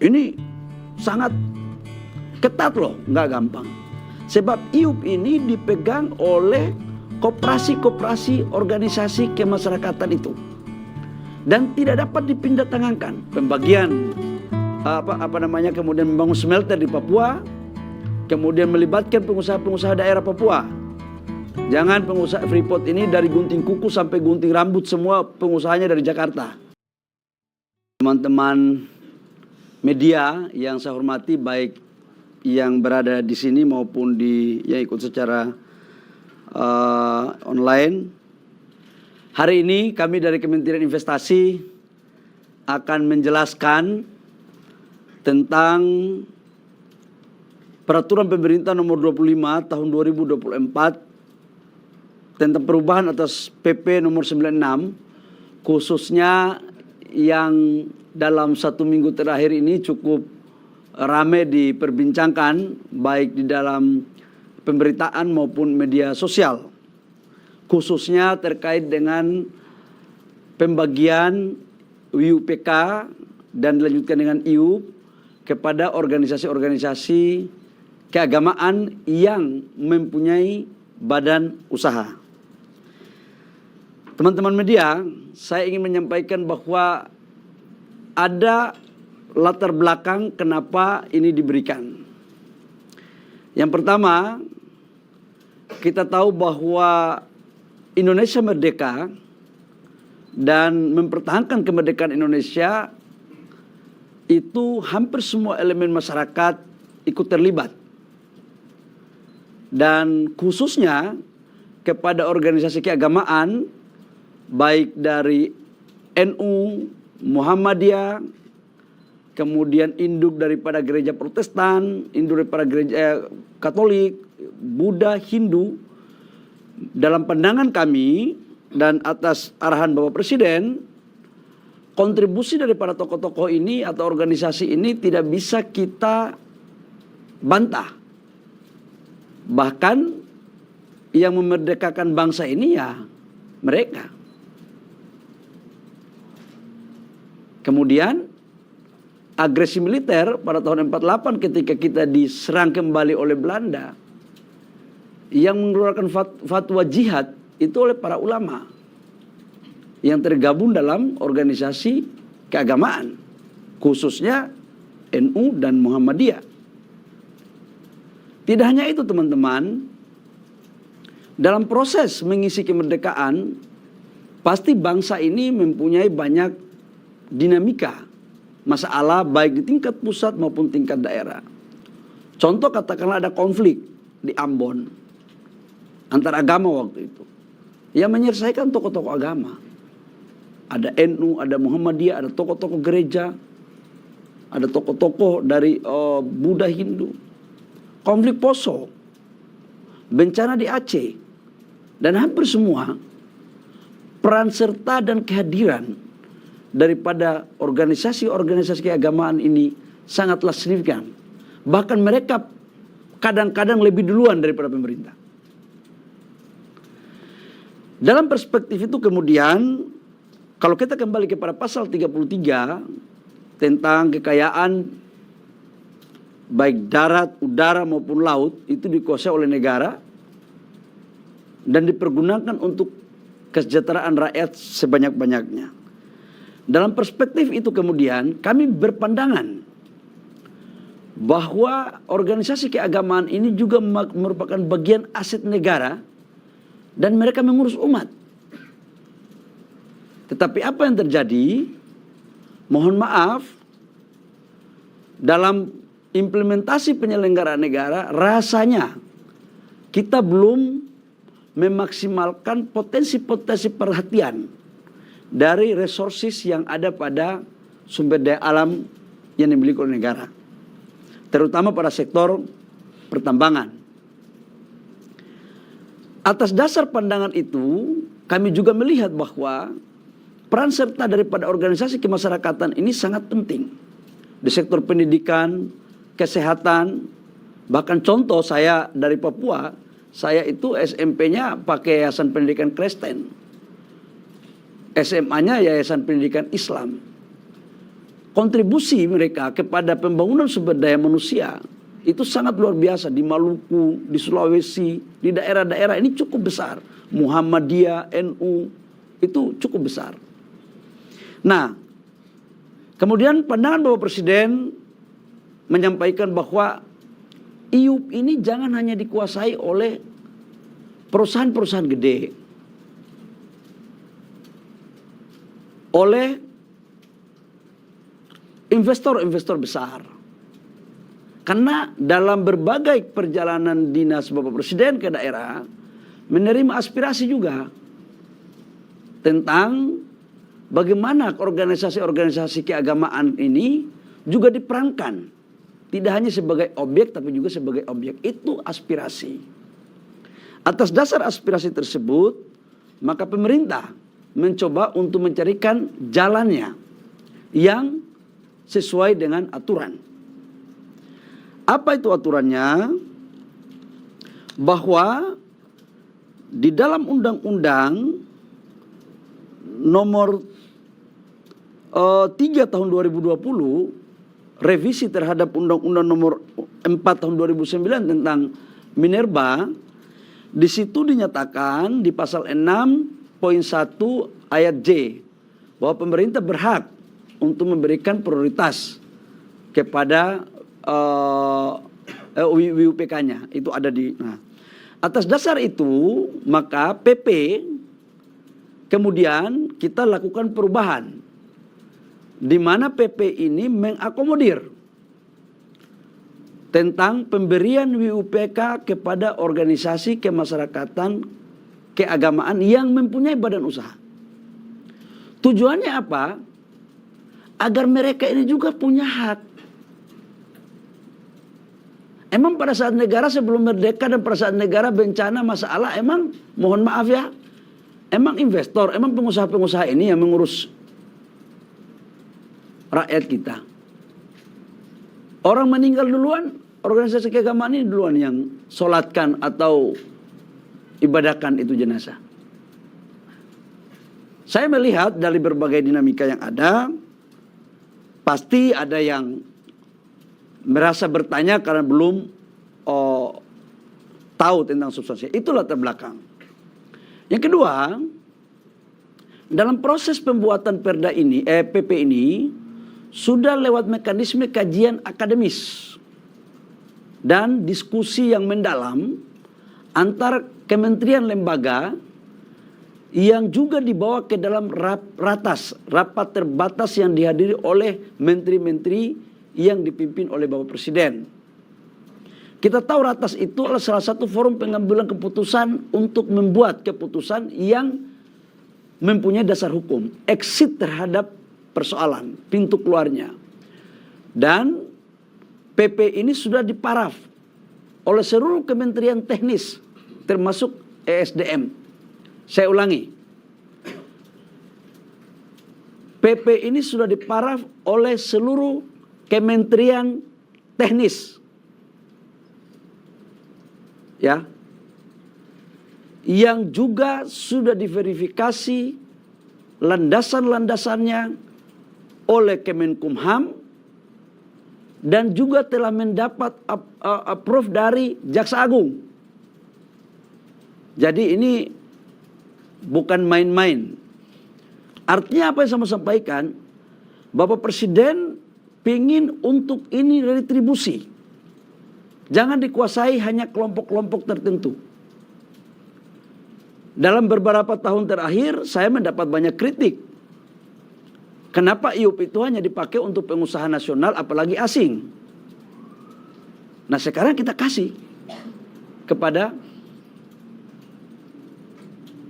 Ini sangat ketat loh, nggak gampang. Sebab IUP ini dipegang oleh koperasi-koperasi organisasi kemasyarakatan itu. Dan tidak dapat dipindah tangankan. Pembagian kemudian membangun smelter di Papua, kemudian melibatkan pengusaha-pengusaha daerah Papua. Jangan pengusaha Freeport ini dari gunting kuku sampai gunting rambut semua pengusahanya dari Jakarta. Teman-teman media yang saya hormati, baik yang berada di sini maupun yang ikut secara online. Hari ini kami dari Kementerian Investasi akan menjelaskan tentang Peraturan Pemerintah Nomor 25 Tahun 2024 tentang perubahan atas PP Nomor 96, khususnya yang dalam 1 minggu terakhir ini cukup ramai diperbincangkan baik di dalam pemberitaan maupun media sosial, khususnya terkait dengan pembagian UPK dan dilanjutkan dengan IUP kepada organisasi-organisasi keagamaan yang mempunyai badan usaha. Teman-teman media, saya ingin menyampaikan bahwa ada latar belakang kenapa ini diberikan. Yang pertama, kita tahu bahwa Indonesia merdeka dan mempertahankan kemerdekaan Indonesia itu hampir semua elemen masyarakat ikut terlibat. Dan khususnya kepada organisasi keagamaan baik dari NU, Muhammadiyah, kemudian induk daripada gereja Protestan, induk daripada gereja Katolik, Buddha, Hindu. Dalam pandangan kami dan atas arahan Bapak Presiden, kontribusi daripada tokoh-tokoh ini atau organisasi ini tidak bisa kita bantah. Bahkan yang memerdekakan bangsa ini ya mereka. Kemudian agresi militer pada tahun 48 ketika kita diserang kembali oleh Belanda, yang mengeluarkan fatwa jihad itu oleh para ulama yang tergabung dalam organisasi keagamaan, khususnya NU dan Muhammadiyah. Tidak hanya itu teman-teman, dalam proses mengisi kemerdekaan, pasti bangsa ini mempunyai banyak dinamika masalah baik di tingkat pusat maupun tingkat daerah. Contoh katakanlah ada konflik di Ambon antar agama waktu itu, yang menyelesaikan tokoh-tokoh agama. Ada NU, ada Muhammadiyah, ada tokoh-tokoh gereja, ada tokoh-tokoh dari Buddha, Hindu. Konflik Poso, bencana di Aceh, dan hampir semua peran serta dan kehadiran daripada organisasi-organisasi keagamaan ini sangatlah signifikan. Bahkan mereka kadang-kadang lebih duluan daripada pemerintah. Dalam perspektif itu kemudian, kalau kita kembali kepada pasal 33 tentang kekayaan baik darat, udara maupun laut itu dikuasai oleh negara dan dipergunakan untuk kesejahteraan rakyat sebanyak-banyaknya. Dalam perspektif itu kemudian kami berpandangan bahwa organisasi keagamaan ini juga merupakan bagian aset negara dan mereka mengurus umat. Tetapi apa yang terjadi? Mohon maaf, dalam implementasi penyelenggaraan negara rasanya kita belum memaksimalkan potensi-potensi perhatian dari resources yang ada pada sumber daya alam yang dimiliki oleh negara, terutama pada sektor pertambangan. Atas dasar pandangan itu, kami juga melihat bahwa peran serta daripada organisasi kemasyarakatan ini sangat penting di sektor pendidikan, kesehatan. Bahkan contoh saya dari Papua, saya itu SMP-nya pakai Yayasan Pendidikan Kristen, SMA-nya Yayasan Pendidikan Islam. kontribusi mereka kepada pembangunan sumber daya manusia itu sangat luar biasa. Di Maluku, di Sulawesi, di daerah-daerah ini cukup besar. Muhammadiyah, NU itu cukup besar. Nah, kemudian pandangan Bapak Presiden menyampaikan bahwa IUP ini jangan hanya dikuasai oleh perusahaan-perusahaan gede, oleh investor-investor besar. Karena dalam berbagai perjalanan dinas Bapak Presiden ke daerah, menerima aspirasi juga tentang bagaimana organisasi-organisasi keagamaan ini juga diperankan. Tidak hanya sebagai objek, tapi juga sebagai objek. Itu aspirasi. Atas dasar aspirasi tersebut, maka pemerintah mencoba untuk mencarikan jalannya yang sesuai dengan aturan. Apa itu aturannya? Bahwa di dalam Undang-Undang nomor 3 tahun 2020, revisi terhadap Undang-Undang nomor 4 tahun 2009 tentang minerba, di situ dinyatakan di pasal 6.1 ayat J bahwa pemerintah berhak untuk memberikan prioritas kepada WUPK-nya. Itu ada di. Nah, atas dasar itu maka PP kemudian kita lakukan perubahan, di mana PP ini mengakomodir tentang pemberian WUPK kepada organisasi kemasyarakatan keagamaan yang mempunyai badan usaha. Tujuannya apa? Agar mereka ini juga punya hak. Emang pada saat negara sebelum merdeka dan pada saat negara bencana masalah, emang mohon maaf ya, emang investor, emang pengusaha-pengusaha ini yang mengurus rakyat kita. Orang meninggal duluan, organisasi keagamaan ini duluan yang sholatkan atau ibadahkan itu jenazah. Saya melihat dari berbagai dinamika yang ada, pasti ada yang merasa bertanya karena belum tahu tentang substansi. Itulah latar belakang. Yang kedua, dalam proses pembuatan perda ini, PP ini, sudah lewat mekanisme kajian akademis dan diskusi yang mendalam antar kementerian lembaga yang juga dibawa ke dalam rapat terbatas yang dihadiri oleh menteri-menteri yang dipimpin oleh Bapak Presiden. Kita tahu ratas itu adalah salah satu forum pengambilan keputusan untuk membuat keputusan yang mempunyai dasar hukum, exit terhadap persoalan, pintu keluarnya. Dan PP ini sudah diparaf oleh seluruh kementerian teknis, termasuk ESDM. Saya ulangi, PP ini sudah diparaf oleh seluruh kementerian teknis, ya, yang juga sudah diverifikasi landasan-landasannya oleh Kemenkumham dan juga telah mendapat approve dari Jaksa Agung. Jadi ini bukan main-main. Artinya apa yang saya mau sampaikan, Bapak Presiden pingin untuk ini retribusi. Jangan dikuasai hanya kelompok-kelompok tertentu. Dalam beberapa tahun terakhir saya mendapat banyak kritik. Kenapa IUP itu hanya dipakai untuk pengusaha nasional apalagi asing? Nah sekarang kita kasih kepada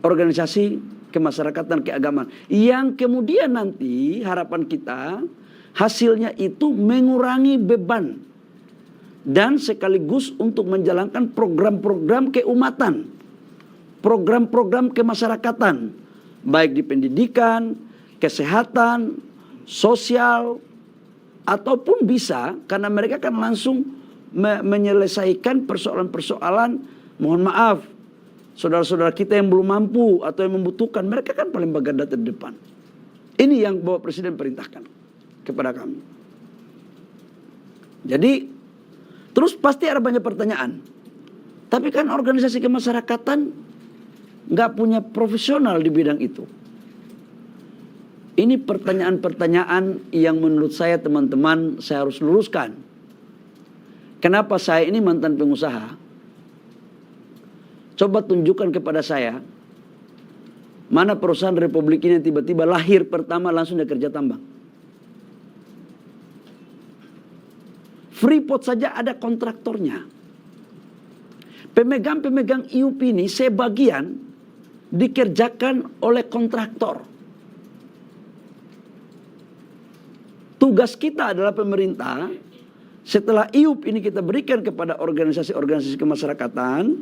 organisasi kemasyarakatan keagamaan. Yang kemudian nanti harapan kita hasilnya itu mengurangi beban dan sekaligus untuk menjalankan program-program keumatan, program-program kemasyarakatan, baik di pendidikan, kesehatan, sosial, ataupun bisa karena mereka kan langsung menyelesaikan persoalan-persoalan, mohon maaf, saudara-saudara kita yang belum mampu atau yang membutuhkan, mereka kan paling bergarda terdepan. Ini yang Bapak Presiden perintahkan. kepada kami. Jadi terus pasti ada banyak pertanyaan. Tapi kan organisasi kemasyarakatan nggak punya profesional di bidang itu. Ini pertanyaan-pertanyaan yang menurut saya teman-teman saya harus luruskan. Kenapa saya ini mantan pengusaha? Coba tunjukkan kepada saya mana perusahaan Republik ini yang tiba-tiba lahir pertama langsung dia kerja tambang. Freeport saja ada kontraktornya. Pemegang-pemegang IUP ini sebagian dikerjakan oleh kontraktor. Tugas kita adalah pemerintah, setelah IUP ini kita berikan kepada organisasi-organisasi kemasyarakatan,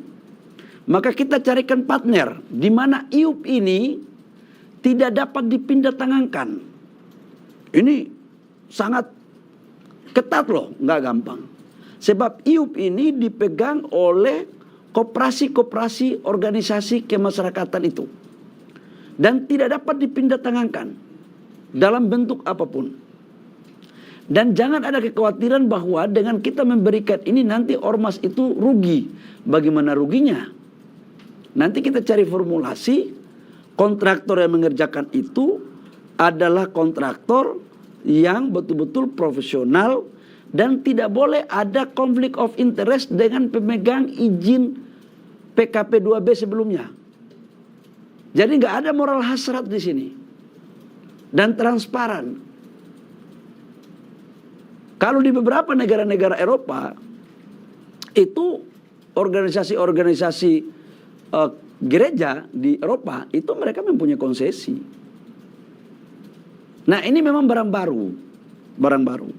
maka kita carikan partner di mana IUP ini tidak dapat dipindah tangankan. Ini sangat ketat loh, nggak gampang. Sebab IUP ini dipegang oleh koperasi-koperasi organisasi kemasyarakatan itu. Dan tidak dapat dipindah tangankan dalam bentuk apapun. Dan jangan ada kekhawatiran bahwa dengan kita memberikan ini nanti ormas itu rugi. Bagaimana ruginya? Nanti kita cari formulasi, kontraktor yang mengerjakan itu adalah kontraktor yang betul-betul profesional dan tidak boleh ada konflik of interest dengan pemegang izin PKP 2B sebelumnya. Jadi nggak ada moral hasrat di sini dan transparan. Kalau di beberapa negara-negara Eropa itu organisasi-organisasi gereja di Eropa itu mereka mempunyai konsesi. Nah ini memang barang baru.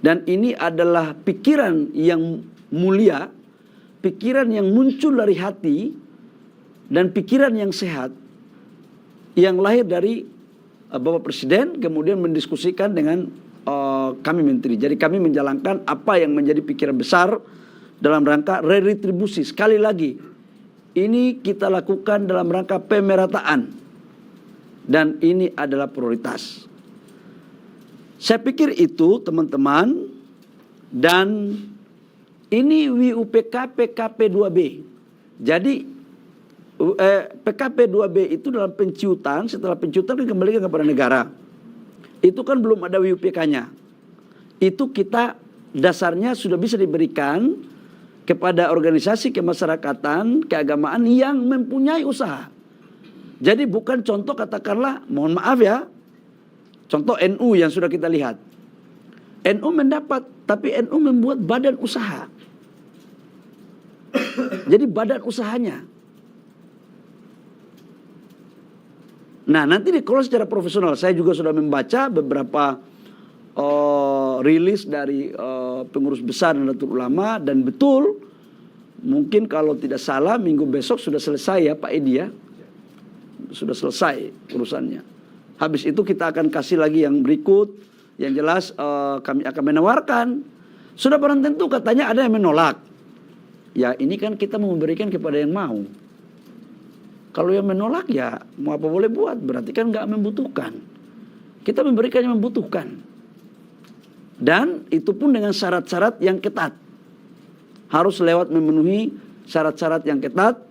Dan ini adalah pikiran yang mulia, pikiran yang muncul dari hati, dan pikiran yang sehat, yang lahir dari Bapak Presiden, kemudian mendiskusikan dengan kami menteri. Jadi kami menjalankan apa yang menjadi pikiran besar dalam rangka redistribusi. Sekali lagi, ini kita lakukan dalam rangka pemerataan. Dan ini adalah prioritas. Saya pikir itu teman-teman. Dan ini WUPK PKP 2B. Jadi PKP 2B itu dalam penciutan, setelah penciutan dikembalikan kepada negara. Itu kan belum ada WUPK-nya. Itu kita dasarnya sudah bisa diberikan kepada organisasi kemasyarakatan, keagamaan yang mempunyai usaha. Jadi bukan contoh katakanlah, mohon maaf ya, contoh NU yang sudah kita lihat. NU mendapat, tapi NU membuat badan usaha. Jadi badan usahanya. Nah nanti dikelola secara profesional. Saya juga sudah membaca beberapa rilis dari pengurus besar Nahdlatul Ulama. Dan betul, mungkin kalau tidak salah minggu besok sudah selesai ya Pak Edi ya. Sudah selesai urusannya. Habis itu kita akan kasih lagi yang berikut. Yang jelas kami akan menawarkan. Sudah barang tentu katanya ada yang menolak. Ya ini kan kita memberikan kepada yang mau. Kalau yang menolak ya mau apa boleh buat. Berarti kan nggak membutuhkan. Kita memberikan yang membutuhkan. Dan itu pun dengan syarat-syarat yang ketat. Harus lewat memenuhi syarat-syarat yang ketat.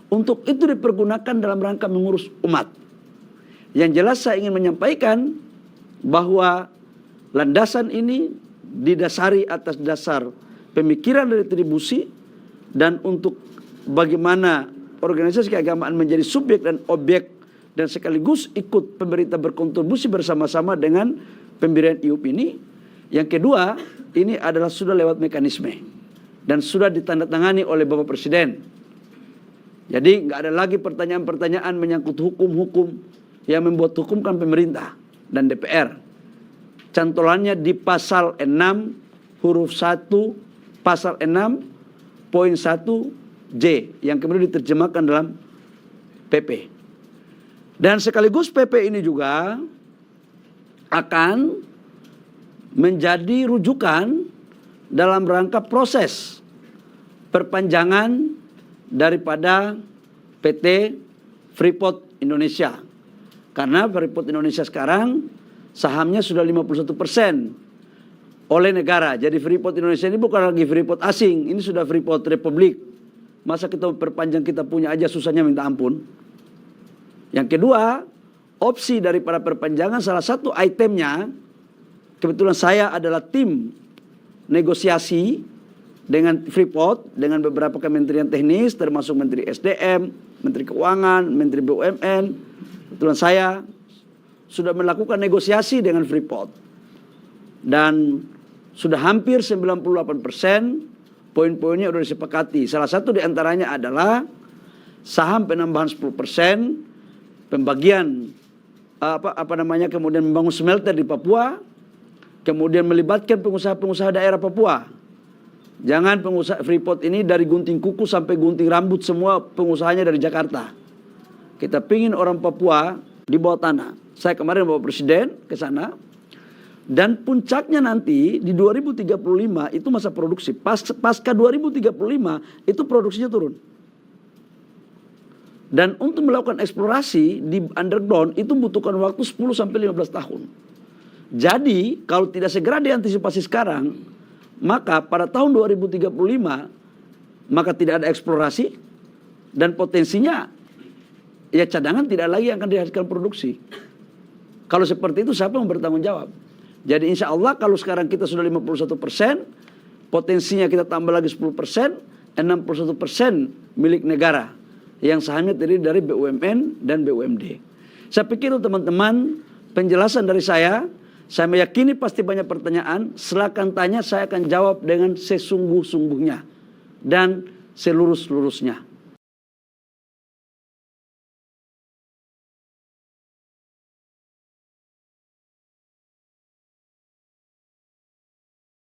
Untuk itu dipergunakan dalam rangka mengurus umat. Yang jelas saya ingin menyampaikan bahwa landasan ini didasari atas dasar pemikiran retribusi. Dan untuk bagaimana organisasi keagamaan menjadi subjek dan objek dan sekaligus ikut pemerintah berkontribusi bersama-sama dengan pemberian IUP ini. Yang kedua, ini adalah sudah lewat mekanisme dan sudah ditandatangani oleh Bapak Presiden. Jadi nggak ada lagi pertanyaan-pertanyaan menyangkut hukum-hukum yang membuat hukum kan pemerintah dan DPR. Cantolannya di pasal 6 huruf 1 pasal 6 poin 1J yang kemudian diterjemahkan dalam PP. Dan sekaligus PP ini juga akan menjadi rujukan dalam rangka proses perpanjangan daripada PT Freeport Indonesia. Karena Freeport Indonesia sekarang sahamnya sudah 51% oleh negara. Jadi Freeport Indonesia ini bukan lagi Freeport asing, ini sudah Freeport Republik. Masa kita perpanjang kita punya aja susahnya minta ampun. Yang kedua, opsi daripada perpanjangan salah satu itemnya, kebetulan saya adalah tim negosiasi dengan Freeport, dengan beberapa kementerian teknis, termasuk Menteri SDM, Menteri Keuangan, Menteri BUMN. Kebetulan saya sudah melakukan negosiasi dengan Freeport. Dan sudah hampir 98% poin-poinnya sudah disepakati. Salah satu diantaranya adalah saham penambahan 10%, pembagian kemudian membangun smelter di Papua, kemudian melibatkan pengusaha-pengusaha daerah Papua. Jangan pengusaha Freeport ini dari gunting kuku sampai gunting rambut semua pengusahanya dari Jakarta. Kita pingin orang Papua di bawah tanah. Saya kemarin bawa presiden ke sana. Dan puncaknya nanti di 2035 itu masa produksi. Pasca 2035 itu produksinya turun. Dan untuk melakukan eksplorasi di underground itu membutuhkan waktu 10-15 tahun. Jadi kalau tidak segera diantisipasi sekarang, maka pada tahun 2035 maka tidak ada eksplorasi dan potensinya ya cadangan tidak lagi akan dihasilkan produksi. Kalau seperti itu siapa yang bertanggung jawab? Jadi insya Allah kalau sekarang kita sudah 51%, potensinya kita tambah lagi 10%, 61% milik negara. Yang sahamnya terdiri dari BUMN dan BUMD. Saya pikir teman-teman penjelasan dari saya meyakini pasti banyak pertanyaan, silakan tanya, saya akan jawab dengan sesungguh-sungguhnya dan selurus-lurusnya.